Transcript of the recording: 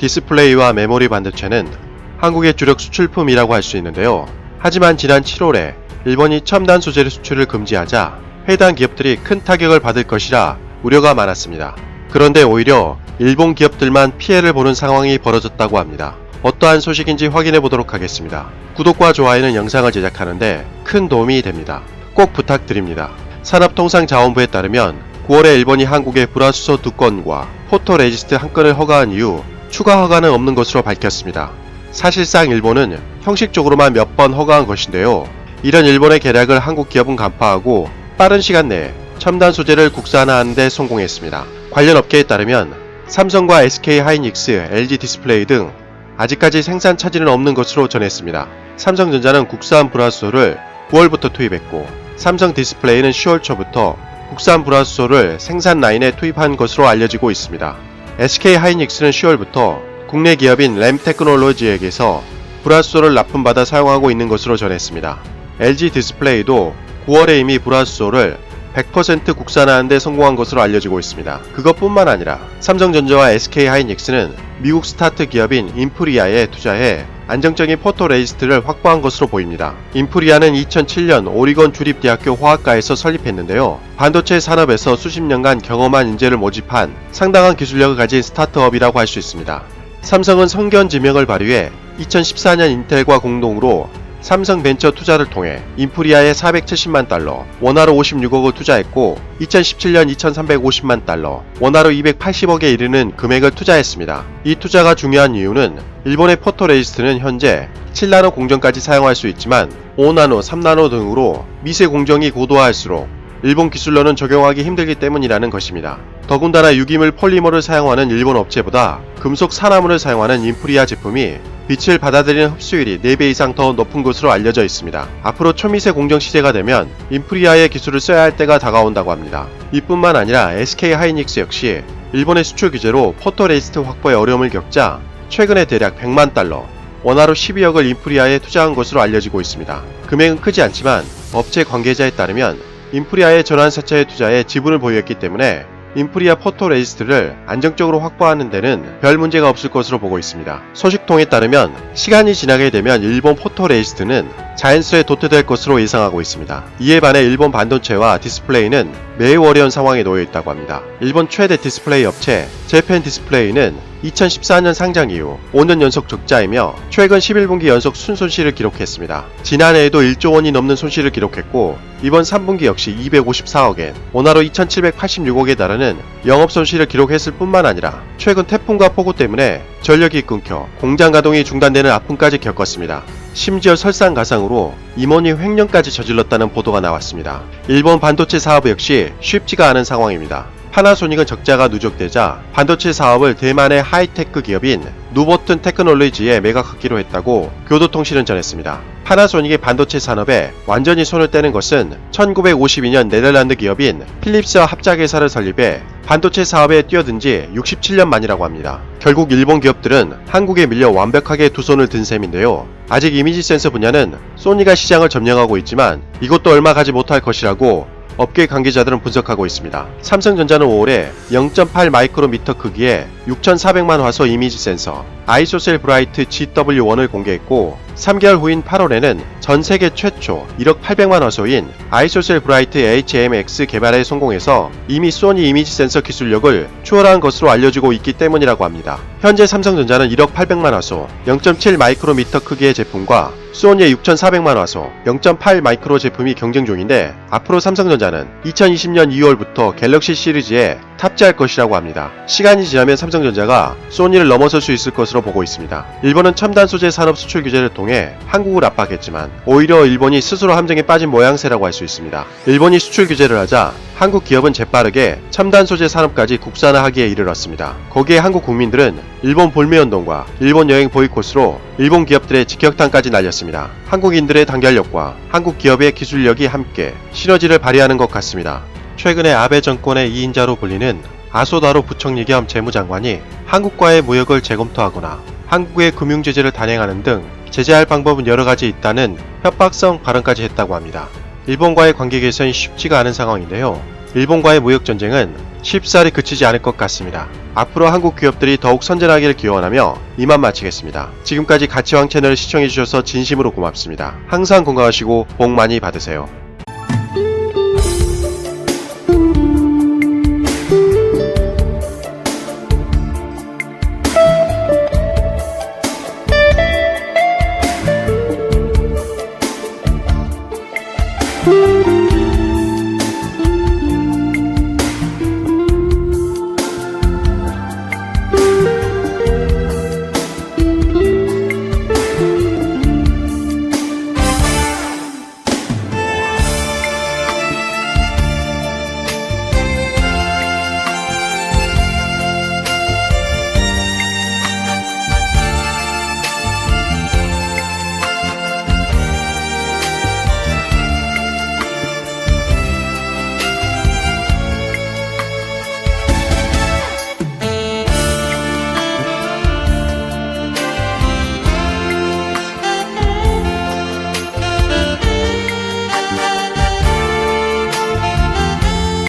디스플레이와 메모리 반도체는 한국의 주력 수출품이라고 할 수 있는데요. 하지만 지난 7월에 일본이 첨단 소재를 수출을 금지하자 해당 기업들이 큰 타격을 받을 것이라 우려가 많았습니다. 그런데 오히려 일본 기업들만 피해를 보는 상황이 벌어졌다고 합니다. 어떠한 소식인지 확인해 보도록 하겠습니다. 구독과 좋아요는 영상을 제작하는데 큰 도움이 됩니다. 꼭 부탁드립니다. 산업통상자원부에 따르면 9월에 일본이 한국에 불화수소 2건과 포토레지스트 1건을 허가한 이후 추가 허가는 없는 것으로 밝혔습니다. 사실상 일본은 형식적으로만 몇 번 허가한 것인데요. 이런 일본의 계략을 한국 기업은 간파하고 빠른 시간 내에 첨단 소재를 국산화하는 데 성공했습니다. 관련 업계에 따르면 삼성과 SK하이닉스, LG디스플레이 등 아직까지 생산 차질은 없는 것으로 전했습니다. 삼성전자는 국산 불화수소를 9월부터 투입했고 삼성디스플레이는 10월 초부터 국산 불화수소를 생산 라인에 투입한 것으로 알려지고 있습니다. SK하이닉스는 10월부터 국내 기업인 램테크놀로지에게서 불화수소를 납품받아 사용하고 있는 것으로 전했습니다. LG디스플레이도 9월에 이미 불화수소를 100% 국산화하는 데 성공한 것으로 알려지고 있습니다. 그것뿐만 아니라 삼성전자와 SK하이닉스는 미국 스타트 기업인 인프리아에 투자해 안정적인 포토레지스트를 확보한 것으로 보입니다. 인프리아는 2007년 오리건 주립대학교 화학과에서 설립했는데요. 반도체 산업에서 수십 년간 경험한 인재를 모집한 상당한 기술력을 가진 스타트업이라고 할 수 있습니다. 삼성은 성견 지명을 발휘해 2014년 인텔과 공동으로 삼성벤처 투자를 통해 인프리아에 470만 달러, 원화로 56억을 투자했고 2017년 2350만 달러, 원화로 280억에 이르는 금액을 투자했습니다. 이 투자가 중요한 이유는 일본의 포토레지스트는 현재 7나노 공정까지 사용할 수 있지만 5나노, 3나노 등으로 미세 공정이 고도화할수록 일본 기술로는 적용하기 힘들기 때문이라는 것입니다. 더군다나 유기물 폴리머를 사용하는 일본 업체보다 금속 산화물을 사용하는 인프리아 제품이 빛을 받아들이는 흡수율이 4배 이상 더 높은 것으로 알려져 있습니다. 앞으로 초미세 공정 시대가 되면 인프리아의 기술을 써야 할 때가 다가온다고 합니다. 이뿐만 아니라 SK하이닉스 역시 일본의 수출 규제로 포토레지스트 확보에 어려움을 겪자 최근에 대략 100만 달러, 원화로 12억을 인프리아에 투자한 것으로 알려지고 있습니다. 금액은 크지 않지만 업체 관계자에 따르면 인프리아의 전환사차에 투자해 지분을 보유했기 때문에 인프리아 포토레지스트를 안정적으로 확보하는 데는 별 문제가 없을 것으로 보고 있습니다. 소식통에 따르면 시간이 지나게 되면 일본 포토레지스트는 자연스레 도태될 것으로 예상하고 있습니다. 이에 반해 일본 반도체와 디스플레이는 매우 어려운 상황에 놓여 있다고 합니다. 일본 최대 디스플레이 업체 재팬디스플레이는 2014년 상장 이후 5년 연속 적자이며 최근 11분기 연속 순손실을 기록했습니다. 지난해에도 1조 원이 넘는 손실을 기록했고 이번 3분기 역시 254억엔, 원화로 2786억에 달하는 영업손실을 기록했을 뿐만 아니라 최근 태풍과 폭우 때문에 전력이 끊겨 공장 가동이 중단되는 아픔까지 겪었습니다. 심지어 설상가상으로 임원이 횡령까지 저질렀다는 보도가 나왔습니다. 일본 반도체 사업 역시 쉽지가 않은 상황입니다. 파나소닉은 적자가 누적되자 반도체 사업을 대만의 하이테크 기업인 누보튼 테크놀로지에 매각하기로 했다고 교도통신은 전했습니다. 파나소닉의 반도체 산업에 완전히 손을 떼는 것은 1952년 네덜란드 기업인 필립스와 합작회사를 설립해 반도체 사업에 뛰어든 지 67년 만이라고 합니다. 결국 일본 기업들은 한국에 밀려 완벽하게 두 손을 든 셈인데요. 아직 이미지 센서 분야는 소니가 시장을 점령하고 있지만 이것도 얼마 가지 못할 것이라고 업계 관계자들은 분석하고 있습니다. 삼성전자는 5월에 0.8 마이크로미터 크기의 6400만 화소 이미지 센서 아이소셀 브라이트 GW1을 공개했고 3개월 후인 8월에는 전세계 최초 1억 800만 화소인 아이소셀 브라이트 HMX 개발에 성공해서 이미 소니 이미지 센서 기술력을 추월한 것으로 알려지고 있기 때문이라고 합니다. 현재 삼성전자는 1억 800만 화소 0.7 마이크로미터 크기의 제품과 소니의 6400만 화소 0.8 마이크로 제품이 경쟁 중인데 앞으로 삼성전자는 2020년 2월부터 갤럭시 시리즈에 탑재할 것이라고 합니다. 시간이 지나면 삼성전자가 소니를 넘어설 수 있을 것으로 보고 있습니다. 일본은 첨단 소재 산업 수출 규제를 통해 한국을 압박했지만 오히려 일본이 스스로 함정에 빠진 모양새라고 할 수 있습니다. 일본이 수출 규제를 하자 한국 기업은 재빠르게 첨단 소재 산업까지 국산화하기에 이르렀습니다. 거기에 한국 국민들은 일본 볼매운동과 일본 여행 보이콧으로 일본 기업들의 직격탄까지 날렸습니다. 한국인들의 단결력과 한국 기업의 기술력이 함께 시너지를 발휘하는 것 같습니다. 최근에 아베 정권의 2인자로 불리는 아소다로 부총리 겸 재무장관이 한국과의 무역을 재검토하거나 한국의 금융제재를 단행하는 등 제재할 방법은 여러가지 있다는 협박성 발언까지 했다고 합니다. 일본과의 관계 개선이 쉽지가 않은 상황인데요. 일본과의 무역전쟁은 쉽사리 그치지 않을 것 같습니다. 앞으로 한국 기업들이 더욱 선전하기를 기원하며 이만 마치겠습니다. 지금까지 가치왕 채널을 시청해주셔서 진심으로 고맙습니다. 항상 건강하시고 복 많이 받으세요.